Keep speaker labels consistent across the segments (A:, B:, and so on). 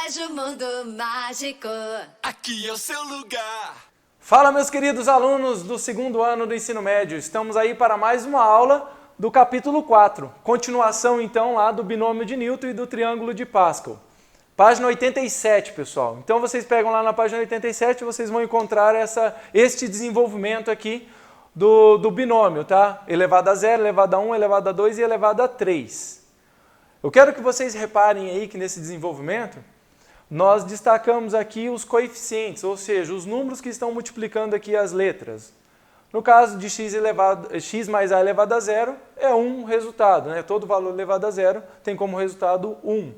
A: Colégio Mundo Mágico.
B: Aqui é o seu lugar.
C: Fala, meus queridos alunos do segundo ano do ensino médio. Estamos aí para mais uma aula do capítulo 4. Continuação, então, lá do binômio de Newton e do triângulo de Pascal. Página 87, pessoal. Então, vocês pegam lá na página 87 e vocês vão encontrar este desenvolvimento aqui do binômio, tá? Elevado a 0, elevado a 1, elevado a 2 e elevado a 3. Eu quero que vocês reparem aí que nesse desenvolvimento nós destacamos aqui os coeficientes, ou seja, os números que estão multiplicando aqui as letras. No caso de x mais a elevado a 0 é um resultado, né? Todo valor elevado a 0 tem como resultado 1.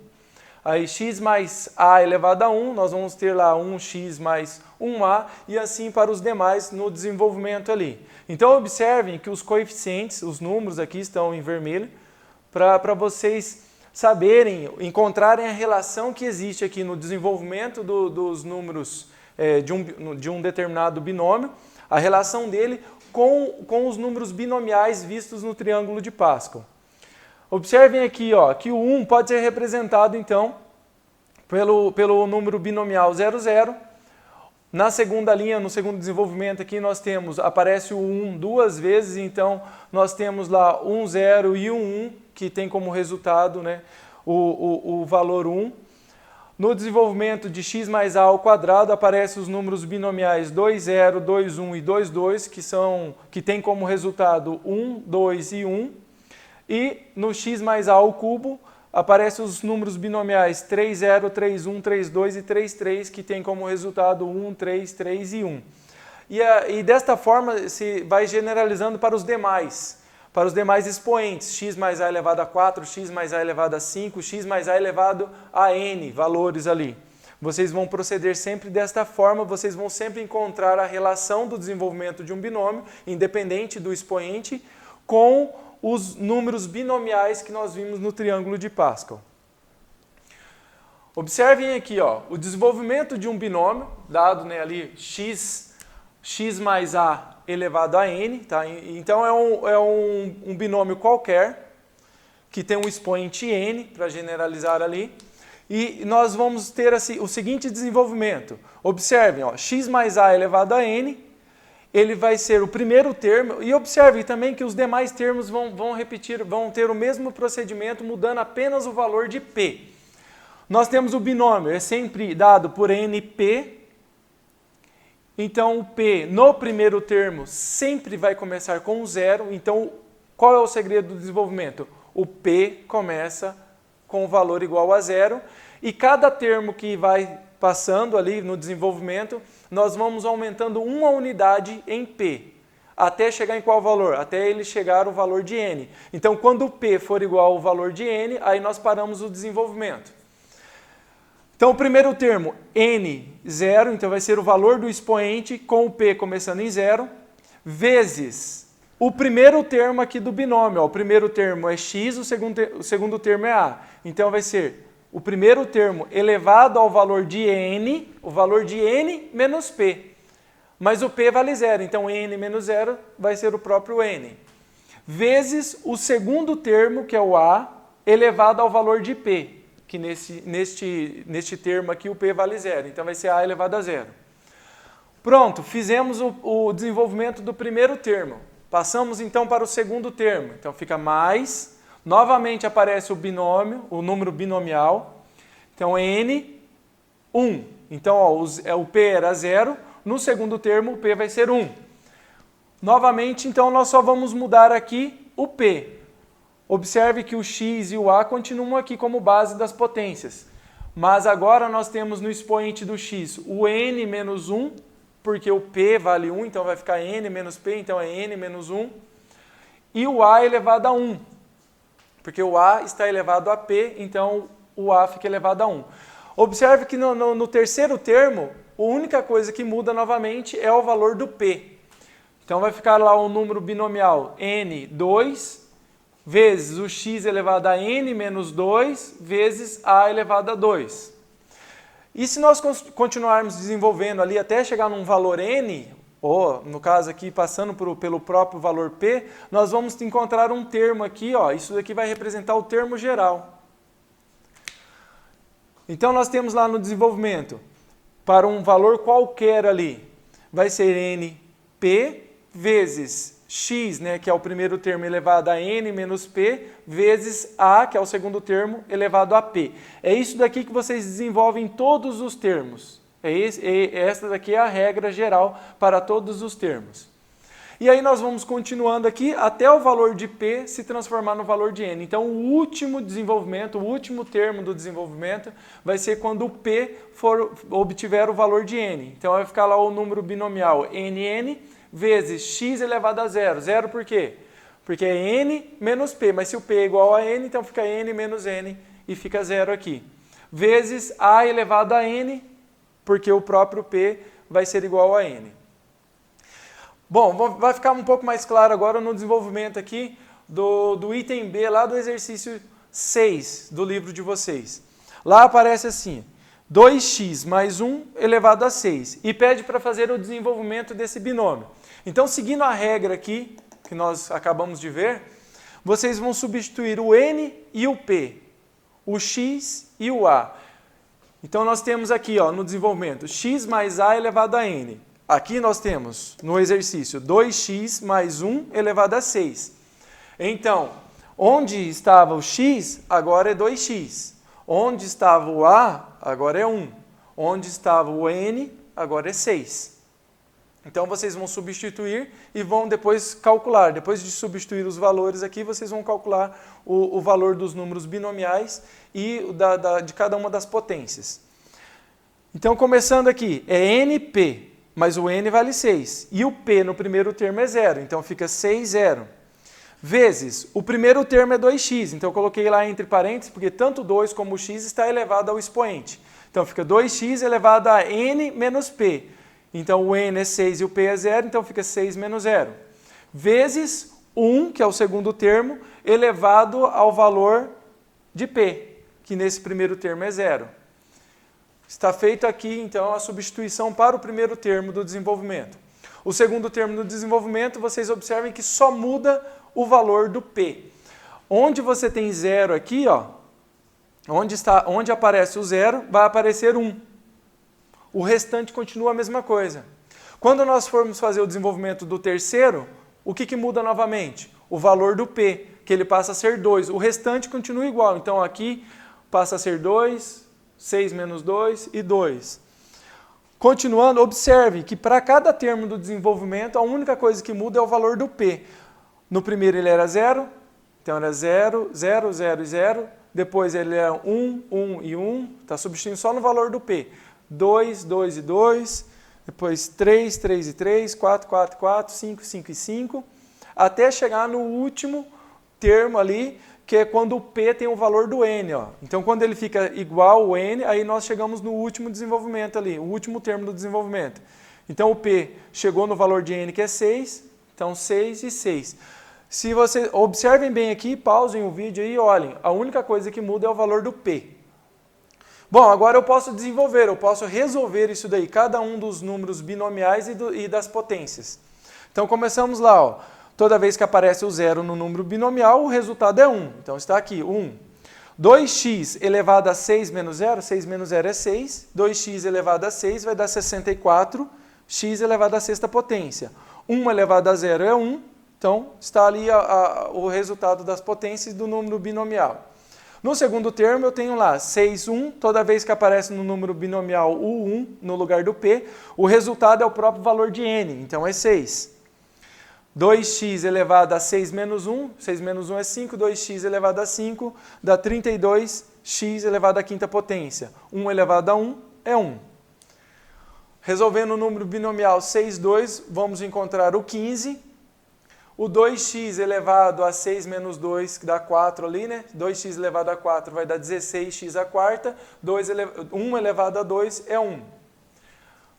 C: Aí x mais a elevado a 1, nós vamos ter lá 1x mais 1a e assim para os demais no desenvolvimento ali. Então observem que os coeficientes, os números aqui estão em vermelho, para vocês saberem, encontrarem a relação que existe aqui no desenvolvimento dos números de um determinado binômio, a relação dele com os números binomiais vistos no triângulo de Pascal. Observem aqui que o 1 pode ser representado, então, pelo número binomial 0, 0. Na segunda linha, no segundo desenvolvimento aqui, aparece o 1 duas vezes, então nós temos lá 1, 0 e 1, que tem como resultado, né, o valor 1. No desenvolvimento de x mais a ao quadrado, aparecem os números binomiais 2, 0, 2, 1 e 2, 2, que tem como resultado 1, 2 e 1. E no x mais a ao cubo, aparecem os números binomiais 3, 0, 3, 1, 3, 2 e 3, 3, que tem como resultado 1, 3, 3 e 1. E desta forma se vai generalizando para os demais expoentes, x mais a elevado a 4, x mais a elevado a 5, x mais a elevado a n valores ali. Vocês vão proceder sempre desta forma, vocês vão sempre encontrar a relação do desenvolvimento de um binômio, independente do expoente, com os números binomiais que nós vimos no triângulo de Pascal. Observem aqui, o desenvolvimento de um binômio, dado, né, ali x mais a elevado a n, tá? Então é um binômio qualquer, que tem um expoente n, para generalizar ali, e nós vamos ter assim, o seguinte desenvolvimento. Observem, x mais a elevado a n, ele vai ser o primeiro termo, e observe também que os demais termos vão ter o mesmo procedimento, mudando apenas o valor de p. Nós temos o binômio, é sempre dado por np, então o p no primeiro termo sempre vai começar com 0, então qual é o segredo do desenvolvimento? O p começa com o valor igual a 0, e cada termo que vai passando ali no desenvolvimento, nós vamos aumentando uma unidade em p, até chegar em qual valor? Até ele chegar ao valor de n. Então, quando o p for igual ao valor de n, aí nós paramos o desenvolvimento. Então, o primeiro termo, n, 0, então vai ser o valor do expoente com o p começando em 0, vezes o primeiro termo aqui do binômio. O primeiro termo é x, o segundo termo é a. Então, vai ser o primeiro termo elevado ao valor de n, o valor de n menos p. Mas o p vale 0, então n menos 0 vai ser o próprio n. Vezes o segundo termo, que é o a, elevado ao valor de p, que neste termo aqui o p vale 0, então vai ser a elevado a 0. Pronto, fizemos o desenvolvimento do primeiro termo. Passamos então para o segundo termo, então fica mais... Novamente aparece o binômio, o número binomial. Então, n, 1. Então, o p era 0. No segundo termo, o p vai ser 1. Novamente, então, nós só vamos mudar aqui o p. Observe que o x e o a continuam aqui como base das potências. Mas agora nós temos no expoente do x o n menos 1, porque o p vale 1, então vai ficar n menos p, então é n menos 1. E o a elevado a 1. Porque o a está elevado a p, então o a fica elevado a 1. Observe que no terceiro termo, a única coisa que muda novamente é o valor do p. Então vai ficar lá o número binomial n2 vezes o x elevado a n menos 2 vezes a elevado a 2. E se nós continuarmos desenvolvendo ali até chegar num valor n, ou no caso aqui passando pelo próprio valor p, nós vamos encontrar um termo aqui, isso daqui vai representar o termo geral. Então nós temos lá no desenvolvimento, para um valor qualquer ali, vai ser np vezes x, né, que é o primeiro termo elevado a n menos p, vezes a, que é o segundo termo, elevado a p. É isso daqui que vocês desenvolvem todos os termos. Essa daqui é a regra geral para todos os termos. E aí nós vamos continuando aqui até o valor de P se transformar no valor de N. Então o último desenvolvimento, o último termo do desenvolvimento vai ser quando o P obtiver o valor de N. Então vai ficar lá o número binomial NN vezes x elevado a zero. Zero por quê? Porque é N menos P, mas se o P é igual a N, então fica N menos N e fica zero aqui. Vezes A elevado a N, porque o próprio P vai ser igual a N. Bom, vai ficar um pouco mais claro agora no desenvolvimento aqui do item B, lá do exercício 6 do livro de vocês. Lá aparece assim, 2x mais 1 elevado a 6, e pede para fazer o desenvolvimento desse binômio. Então, seguindo a regra aqui, que nós acabamos de ver, vocês vão substituir o n e o p, o x e o a. Então, nós temos aqui no desenvolvimento x mais a elevado a n. Aqui nós temos, no exercício, 2x mais 1 elevado a 6. Então, onde estava o x, agora é 2x. Onde estava o a, agora é 1. Onde estava o n, agora é 6. Então, vocês vão substituir e vão depois calcular. Depois de substituir os valores aqui, vocês vão calcular o valor dos números binomiais e de cada uma das potências. Então, começando aqui, é np. Mas o n vale 6. E o p no primeiro termo é 0. Então fica 6, 0. Vezes, o primeiro termo é 2x. Então eu coloquei lá entre parênteses, porque tanto 2 como o x está elevado ao expoente. Então fica 2x elevado a n menos p. Então o n é 6 e o p é 0, então fica 6 menos 0. Vezes 1, que é o segundo termo, elevado ao valor de p, que nesse primeiro termo é 0. Está feito aqui, então, a substituição para o primeiro termo do desenvolvimento. O segundo termo do desenvolvimento, vocês observem que só muda o valor do P. Onde você tem 0 aqui, onde aparece o 0, vai aparecer 1. O restante continua a mesma coisa. Quando nós formos fazer o desenvolvimento do terceiro, o que muda novamente? O valor do P, que ele passa a ser 2. O restante continua igual. Então, aqui passa a ser 2... 6 menos 2 e 2. Continuando, observe que para cada termo do desenvolvimento, a única coisa que muda é o valor do P. No primeiro ele era 0, então era 0, 0, 0 e 0. Depois ele era 1, 1 e 1, está substituindo só no valor do P. 2, 2 e 2, depois 3, 3 e 3, 4, 4, 4, 5, 5 e 5, até chegar no último termo ali, que é quando o P tem o valor do N. Então, quando ele fica igual ao N, aí nós chegamos no último desenvolvimento ali, o último termo do desenvolvimento. Então, o P chegou no valor de N, que é 6, então 6 e 6. Se vocês observem bem aqui, pausem o vídeo aí e olhem, a única coisa que muda é o valor do P. Bom, agora eu posso desenvolver, eu posso resolver isso daí, cada um dos números binomiais e das potências. Então, começamos lá, Toda vez que aparece o 0 no número binomial, o resultado é 1. Então, está aqui, 1. 2x elevado a 6 menos 0, 6 menos 0 é 6. 2x elevado a 6 vai dar 64, x elevado à sexta potência. 1 elevado a 0 é 1, então está ali o resultado das potências do número binomial. No segundo termo, eu tenho lá 6, 1, toda vez que aparece no número binomial o 1 no lugar do p, o resultado é o próprio valor de n, então é 6. 2x elevado a 6 menos 1, 6 menos 1 é 5, 2x elevado a 5 dá 32, x elevado à quinta potência. 1 elevado a 1 é 1. Resolvendo o número binomial 6, 2, vamos encontrar o 15. O 2x elevado a 6 menos 2, que dá 4 ali, né? 2x elevado a 4 vai dar 16x à quarta. 1 elevado a 2 é 1.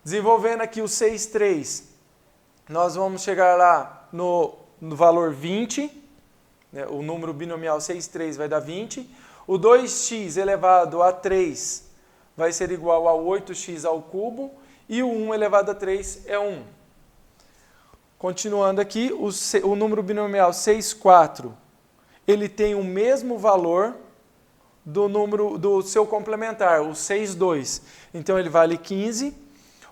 C: Desenvolvendo aqui o 6, 3, nós vamos chegar lá no valor 20, né? O número binomial 6, 3 vai dar 20. O 2x elevado a 3 vai ser igual a 8x ao cubo. E o 1 elevado a 3 é 1. Continuando aqui, o número binomial 6, 4, ele tem o mesmo valor do número do seu complementar, o 6, 2. Então ele vale 15.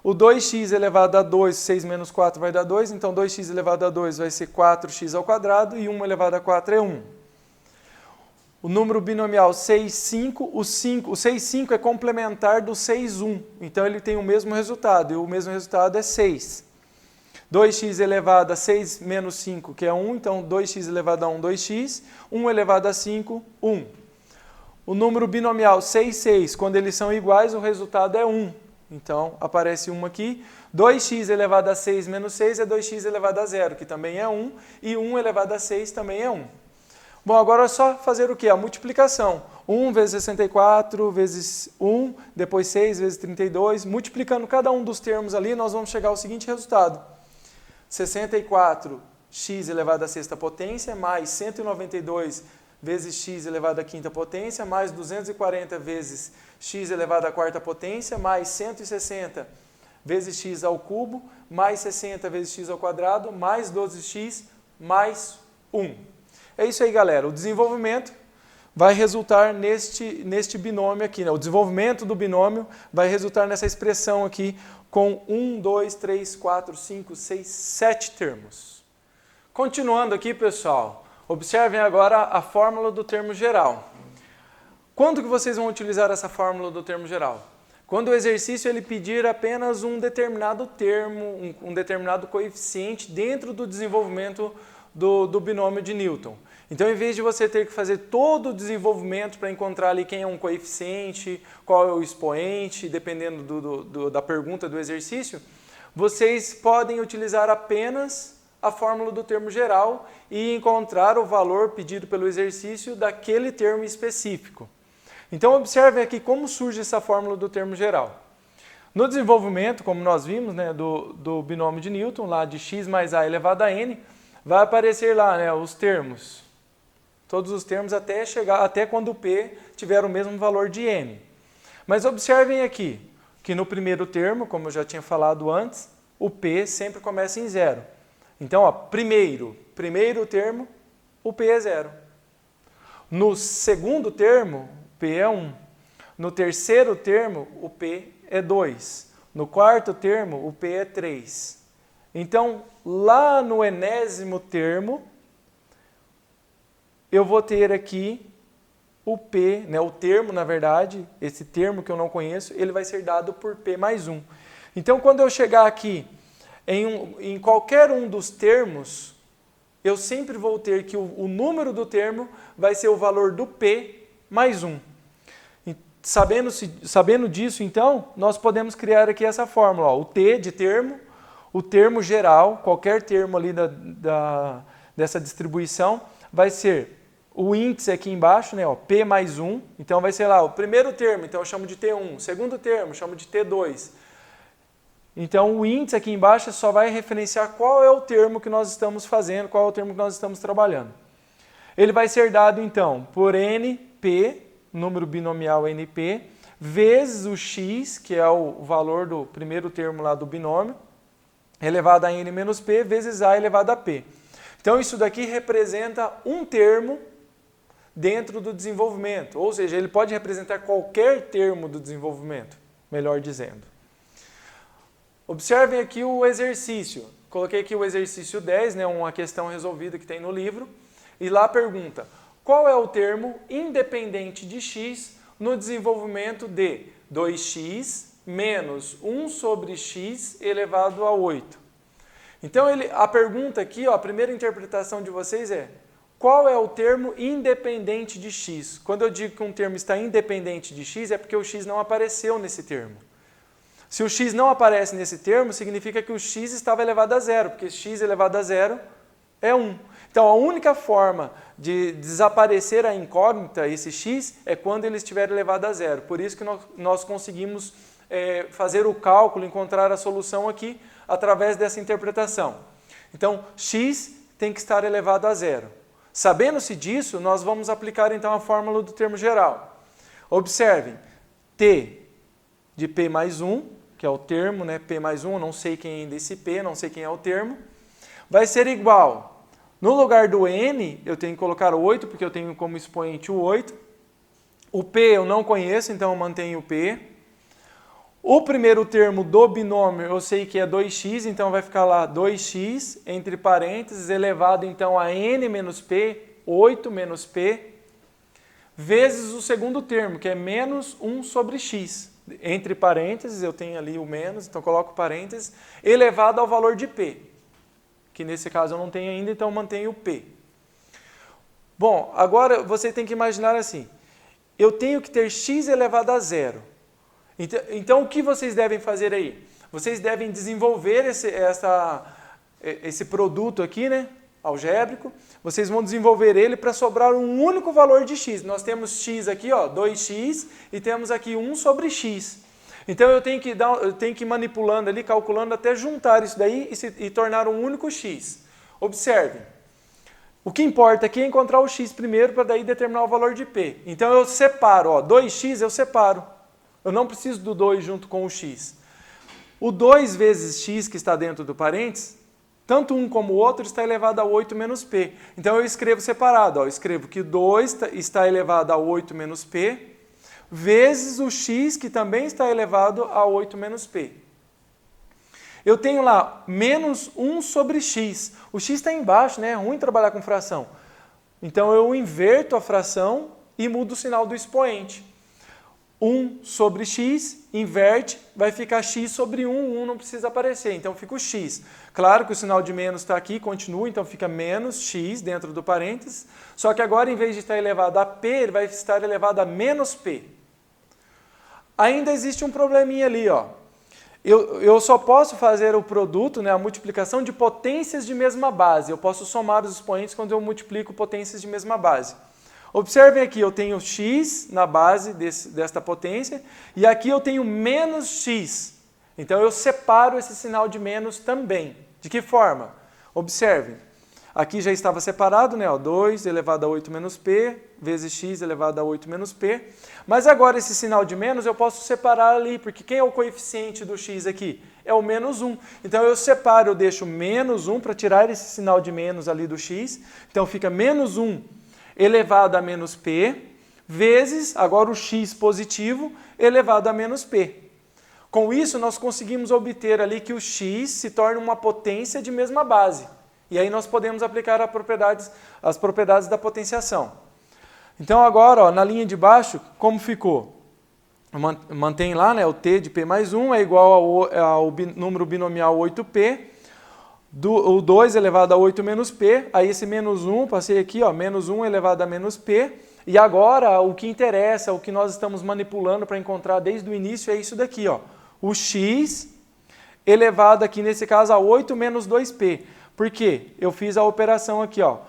C: O 2x elevado a 2, 6 menos 4 vai dar 2, então 2x elevado a 2 vai ser 4x ao quadrado e 1 elevado a 4 é 1. O número binomial 6, 5, o 6, 5 é complementar do 6, 1, então ele tem o mesmo resultado, e o mesmo resultado é 6. 2x elevado a 6 menos 5, que é 1, então 2x elevado a 1, 2x, 1 elevado a 5, 1. O número binomial 6, 6, quando eles são iguais, o resultado é 1. Então, aparece 1 aqui. 2x elevado a 6 menos 6 é 2x elevado a 0, que também é 1. E 1 elevado a 6 também é 1. Bom, agora é só fazer o quê? A multiplicação. 1 vezes 64 vezes 1, depois 6 vezes 32. Multiplicando cada um dos termos ali, nós vamos chegar ao seguinte resultado. 64x elevado à sexta potência, mais 192 vezes x elevado à quinta potência, mais 240 vezes x elevado à quarta potência, mais 160 vezes x ao cubo, mais 60 vezes x ao quadrado, mais 12x, mais 1. É isso aí, galera. O desenvolvimento vai resultar neste binômio aqui, né? O desenvolvimento do binômio vai resultar nessa expressão aqui com 1, 2, 3, 4, 5, 6, 7 termos. Continuando aqui, pessoal, observem agora a fórmula do termo geral. Quando que vocês vão utilizar essa fórmula do termo geral? Quando o exercício ele pedir apenas um determinado termo, um determinado coeficiente dentro do desenvolvimento do binômio de Newton. Então, em vez de você ter que fazer todo o desenvolvimento para encontrar ali quem é um coeficiente, qual é o expoente, dependendo da pergunta do exercício, vocês podem utilizar apenas a fórmula do termo geral e encontrar o valor pedido pelo exercício daquele termo específico. Então, observem aqui como surge essa fórmula do termo geral. No desenvolvimento, como nós vimos, né, do binômio de Newton, lá de x mais a elevado a n, vai aparecer lá, né, os termos. Todos os termos até quando o p tiver o mesmo valor de n. Mas observem aqui que no primeiro termo, como eu já tinha falado antes, o p sempre começa em 0. Então, ó, primeiro termo, o p é 0. No segundo termo, o p é 1. No terceiro termo, o p é 2. No quarto termo, o p é 3. Então, lá no enésimo termo, eu vou ter aqui o p, né, o termo, na verdade, esse termo que eu não conheço, ele vai ser dado por p mais 1. Então, quando eu chegar aqui em qualquer um dos termos, eu sempre vou ter que o número do termo vai ser o valor do p mais 1. E sabendo disso, então, nós podemos criar aqui essa fórmula. Ó, o t de termo, o termo geral, qualquer termo ali dessa distribuição, vai ser o índice aqui embaixo, né, ó, p mais 1. Então, vai ser lá o primeiro termo, então eu chamo de t1. Segundo termo, eu chamo de t2. Então, o índice aqui embaixo só vai referenciar qual é o termo que nós estamos fazendo, qual é o termo que nós estamos trabalhando. Ele vai ser dado, então, por np, número binomial np, vezes o x, que é o valor do primeiro termo lá do binômio, elevado a n menos p, vezes a elevado a p. Então, isso daqui representa um termo dentro do desenvolvimento, ou seja, ele pode representar qualquer termo do desenvolvimento, melhor dizendo. Observem aqui o exercício. Coloquei aqui o exercício 10, né, uma questão resolvida que tem no livro, e lá pergunta: qual é o termo independente de x no desenvolvimento de 2x menos 1 sobre x elevado a 8? Então, a pergunta aqui, ó, a primeira interpretação de vocês é: qual é o termo independente de x? Quando eu digo que um termo está independente de x, é porque o x não apareceu nesse termo. Se o x não aparece nesse termo, significa que o x estava elevado a 0, porque x elevado a 0 é 1. Então, a única forma de desaparecer a incógnita, esse x, é quando ele estiver elevado a 0. Por isso que nós conseguimos fazer o cálculo, encontrar a solução aqui, através dessa interpretação. Então, x tem que estar elevado a 0. Sabendo-se disso, nós vamos aplicar então a fórmula do termo geral. Observem, t de p mais 1, que é o termo, né, p mais 1, eu não sei quem é ainda esse p, não sei quem é o termo, vai ser igual, no lugar do n, eu tenho que colocar o 8, porque eu tenho como expoente o 8, O P eu não conheço, então eu mantenho o P. O primeiro termo do binômio eu sei que é 2x, então vai ficar lá 2x, entre parênteses, elevado então a n menos p, 8 menos p, vezes o segundo termo, que é menos 1 sobre x. Entre parênteses, eu tenho ali o menos, então coloco parênteses, elevado ao valor de p, que nesse caso eu não tenho ainda, então eu mantenho o p. Bom, agora você tem que imaginar assim, eu tenho que ter x elevado a zero. Então, o que vocês devem fazer aí? Vocês devem desenvolver esse produto aqui, né, algébrico. Vocês vão desenvolver ele para sobrar um único valor de x. Nós temos x aqui, ó, 2x, e temos aqui 1 sobre x. Então, eu tenho que ir manipulando ali, calculando até juntar isso daí e tornar um único x. Observem. O que importa aqui é encontrar o x primeiro para daí determinar o valor de p. Então, eu separo, ó, 2x eu separo. Eu não preciso do 2 junto com o x. O 2 vezes x que está dentro do parênteses, tanto um como o outro está elevado a 8 menos p. Então eu escrevo separado. Ó, eu escrevo que 2 está elevado a 8 menos p, vezes o x que também está elevado a 8 menos p. Eu tenho lá menos 1 sobre x. O x está embaixo, né? É ruim trabalhar com fração. Então eu inverto a fração e mudo o sinal do expoente. 1 sobre x, inverte, vai ficar x sobre 1, 1 não precisa aparecer, então fica o x. Claro que o sinal de menos está aqui, continua, então fica menos x dentro do parênteses, só que agora em vez de estar elevado a p, ele vai estar elevado a menos p. Ainda existe um probleminha ali, ó. Eu só posso fazer o produto, né, a multiplicação de potências de mesma base, eu posso somar os expoentes quando eu multiplico potências de mesma base. Observem aqui, eu tenho x na base desta potência e aqui eu tenho menos x. Então eu separo esse sinal de menos também. De que forma? Observem. Aqui já estava separado, né? 2 elevado a 8 menos p, vezes x elevado a 8 menos p. Mas agora esse sinal de menos eu posso separar ali, porque quem é o coeficiente do x aqui? É o menos 1. Então eu separo, eu deixo menos 1 para tirar esse sinal de menos ali do x. Então fica menos 1 elevado a menos p, vezes, agora o x positivo, elevado a menos p. Com isso, nós conseguimos obter ali que o x se torne uma potência de mesma base. E aí nós podemos aplicar as propriedades da potenciação. Então agora, ó, na linha de baixo, como ficou? Mantém lá, né, o t de p mais 1 é igual ao número binomial 8p, o 2 elevado a 8 menos p, aí esse menos 1, passei aqui, ó, menos 1 elevado a menos p, e agora o que interessa, o que nós estamos manipulando para encontrar desde o início é isso daqui, ó, o x elevado aqui nesse caso a 8 menos 2p. Por quê? Eu fiz a operação aqui, ó,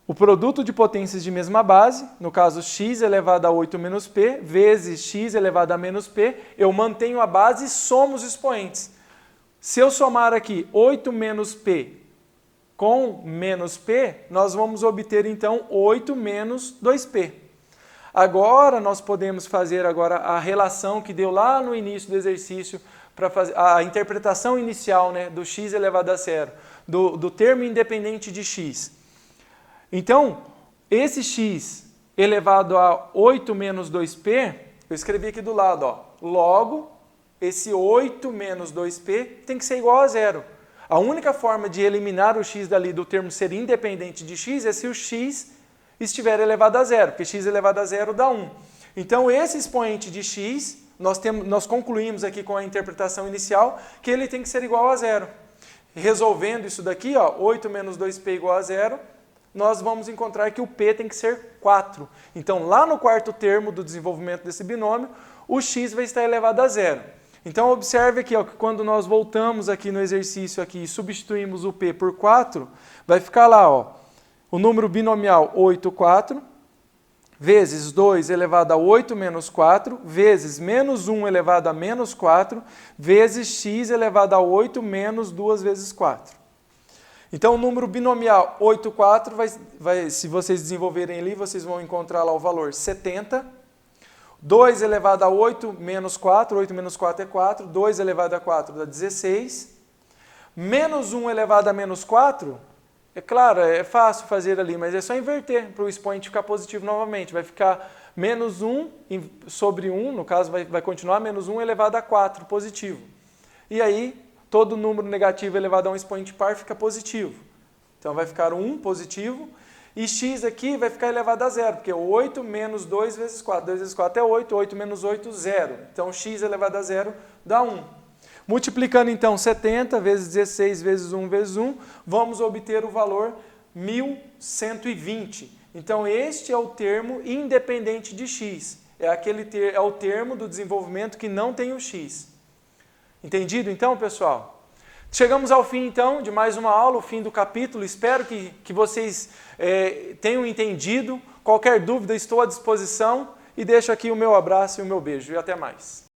C: o produto de potências de mesma base, no caso x elevado a 8 menos p, vezes x elevado a menos p, eu mantenho a base e somo os expoentes. Se eu somar aqui 8 menos p com menos p, nós vamos obter então 8 menos 2p. Agora nós podemos fazer agora a relação que deu lá no início do exercício, para fazer a interpretação inicial, né, do x elevado a zero, do termo independente de x. Então, esse x elevado a 8 menos 2p, eu escrevi aqui do lado, ó, logo, esse 8 menos 2p tem que ser igual a zero. A única forma de eliminar o x dali do termo ser independente de x é se o x estiver elevado a zero, porque x elevado a zero dá 1. Então, esse expoente de x, nós concluímos aqui com a interpretação inicial que ele tem que ser igual a zero. Resolvendo isso daqui, ó, 8 menos 2p igual a zero, nós vamos encontrar que o p tem que ser 4. Então, lá no quarto termo do desenvolvimento desse binômio, o x vai estar elevado a zero. Então, observe aqui, ó, que quando nós voltamos aqui no exercício aqui e substituímos o p por 4, vai ficar lá, ó, o número binomial 8, 4, vezes 2 elevado a 8 menos 4, vezes menos 1 elevado a menos 4, vezes x elevado a 8 menos 2 vezes 4. Então, o número binomial 8, 4, se vocês desenvolverem ali, vocês vão encontrar lá o valor 70. 2 elevado a 8 menos 4, 8 menos 4 é 4, 2 elevado a 4 dá 16. Menos 1 elevado a menos 4, é claro, é fácil fazer ali, mas é só inverter para o expoente ficar positivo novamente. Vai ficar menos 1 sobre 1, no caso vai continuar menos 1 elevado a 4, positivo. E aí, todo número negativo elevado a um expoente par fica positivo. Então vai ficar 1 positivo, e x aqui vai ficar elevado a zero, porque 8 menos 2 vezes 4. 2 vezes 4 é 8, 8 menos 8, 0. Então x elevado a zero dá 1. Multiplicando então 70 vezes 16 vezes 1 vezes 1, vamos obter o valor 1120. Então este é o termo independente de x. É o termo do desenvolvimento que não tem o x. Entendido então, pessoal? Chegamos ao fim, então, de mais uma aula, o fim do capítulo. Espero que vocês tenham entendido. Qualquer dúvida, estou à disposição. E deixo aqui o meu abraço e o meu beijo. E até mais.